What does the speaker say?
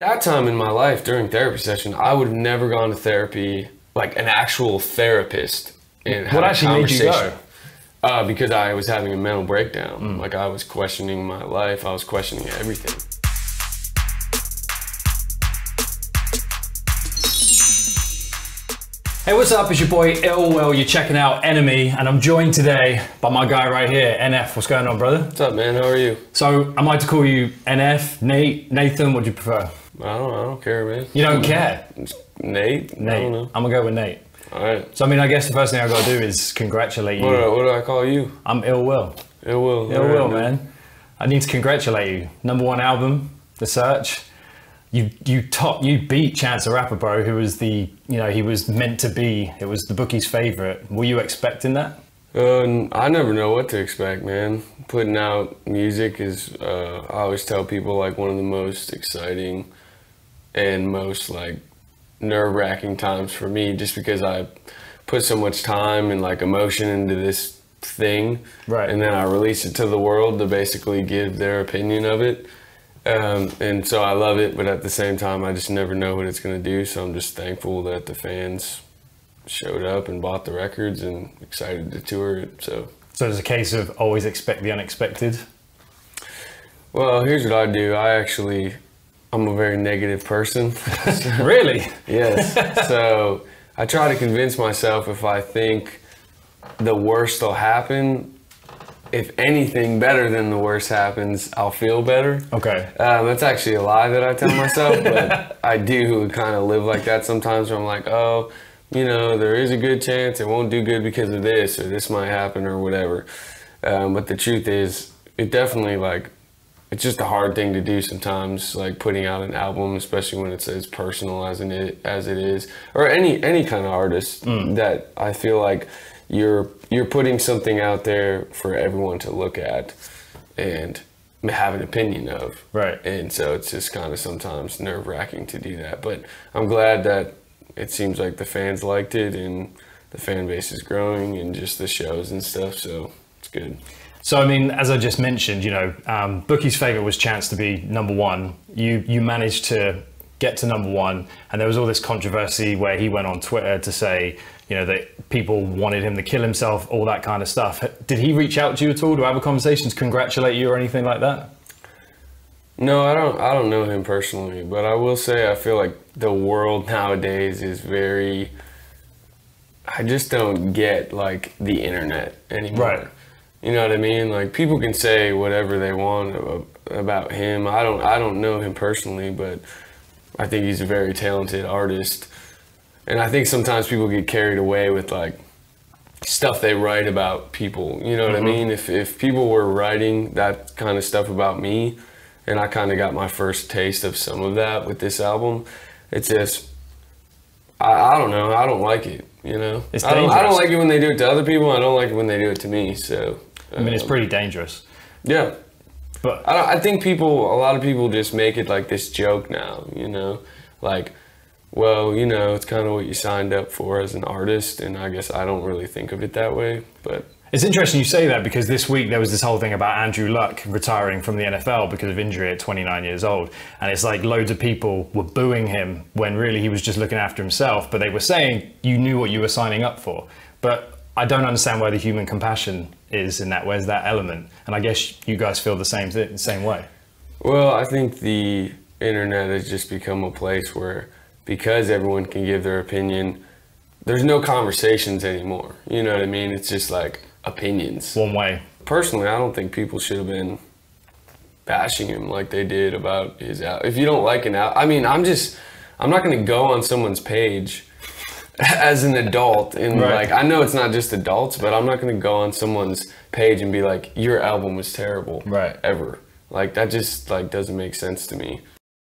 That time in my life during therapy session, I would have never gone to therapy, like an actual therapist. And What actually made you go? Because I was having a mental breakdown. Like I was questioning my life. I was questioning everything. Hey, what's up? It's your boy Will. You're checking out NME, and I'm joined today by my guy right here, NF. What's going on, brother? What's up, man? How are you? So, am I to call you NF, Nate, Nathan? What do you prefer? I don't care, man. You don't care? It's Nate? Nate. I don't know. I'm gonna go with Nate. All right. So, I mean, I guess the first thing I gotta do is congratulate you. What do I call you? I'm Ill Will. Ill Will. Ill Will, man. I need to congratulate you. #1 album, The Search. You beat Chance the Rapper, bro, who was he was meant to be. It was the bookie's favorite. Were you expecting that? I never know what to expect, man. Putting out music is, I always tell people, like one of the most exciting and most like nerve-wracking times for me, just because I put so much time and like emotion into this thing. Right. And then I release it to the world to basically give their opinion of it. And so I love it, but at the same time, I just never know what it's going to do. So I'm just thankful that the fans showed up and bought the records and excited to tour it. So it's a case of always expect the unexpected. Well, here's what I do. I'm a very negative person. Really? Yes. So I try to convince myself if I think the worst will happen, if anything better than the worst happens, I'll feel better. Okay. That's actually a lie that I tell myself, but I do kind of live like that sometimes where I'm like, oh, there is a good chance it won't do good because of this, or this might happen, or whatever. But the truth is, it definitely, it's just a hard thing to do sometimes, like putting out an album, especially when it's as personal as it is, or any kind of artist that I feel like you're putting something out there for everyone to look at and have an opinion of. Right. And so it's just kind of sometimes nerve-wracking to do that. But I'm glad that it seems like the fans liked it and the fan base is growing and just the shows and stuff. So it's good. So, I mean, as I just mentioned, Bookie's favorite was Chance to be #1. You managed to get to #1, and there was all this controversy where he went on Twitter to say, that people wanted him to kill himself, all that kind of stuff. Did he reach out to you at all? Do I have a conversation to congratulate you or anything like that? No, I don't know him personally, but I will say I feel like the world nowadays is I just don't get like the internet anymore. Right. You know what I mean? Like people can say whatever they want about him. I don't know him personally, but I think he's a very talented artist. And I think sometimes people get carried away with like stuff they write about people. You know what I mean? If people were writing that kind of stuff about me, and I kind of got my first taste of some of that with this album, it's just, I don't know. I don't like it, It's I don't like it when they do it to other people. I don't like it when they do it to me. So, I mean, it's pretty dangerous. Yeah. But I think a lot of people just make it like this joke now, like, well, it's kind of what you signed up for as an artist, and I guess I don't really think of it that way, but... It's interesting you say that, because this week there was this whole thing about Andrew Luck retiring from the NFL because of injury at 29 years old, and it's like loads of people were booing him when really he was just looking after himself, but they were saying you knew what you were signing up for. But I don't understand where the human compassion is in that. Where's that element? And I guess you guys feel the same way. Well, I think the internet has just become a place where, because everyone can give their opinion, there's no conversations anymore. You know what I mean? It's just like opinions. One way. Personally, I don't think people should have been bashing him like they did about his album. If you don't like an album, I mean, I'm not going to go on someone's page as an adult and right. I know it's not just adults, but I'm not going to go on someone's page and be like, your album was terrible. Right. Ever. Like that just doesn't make sense to me.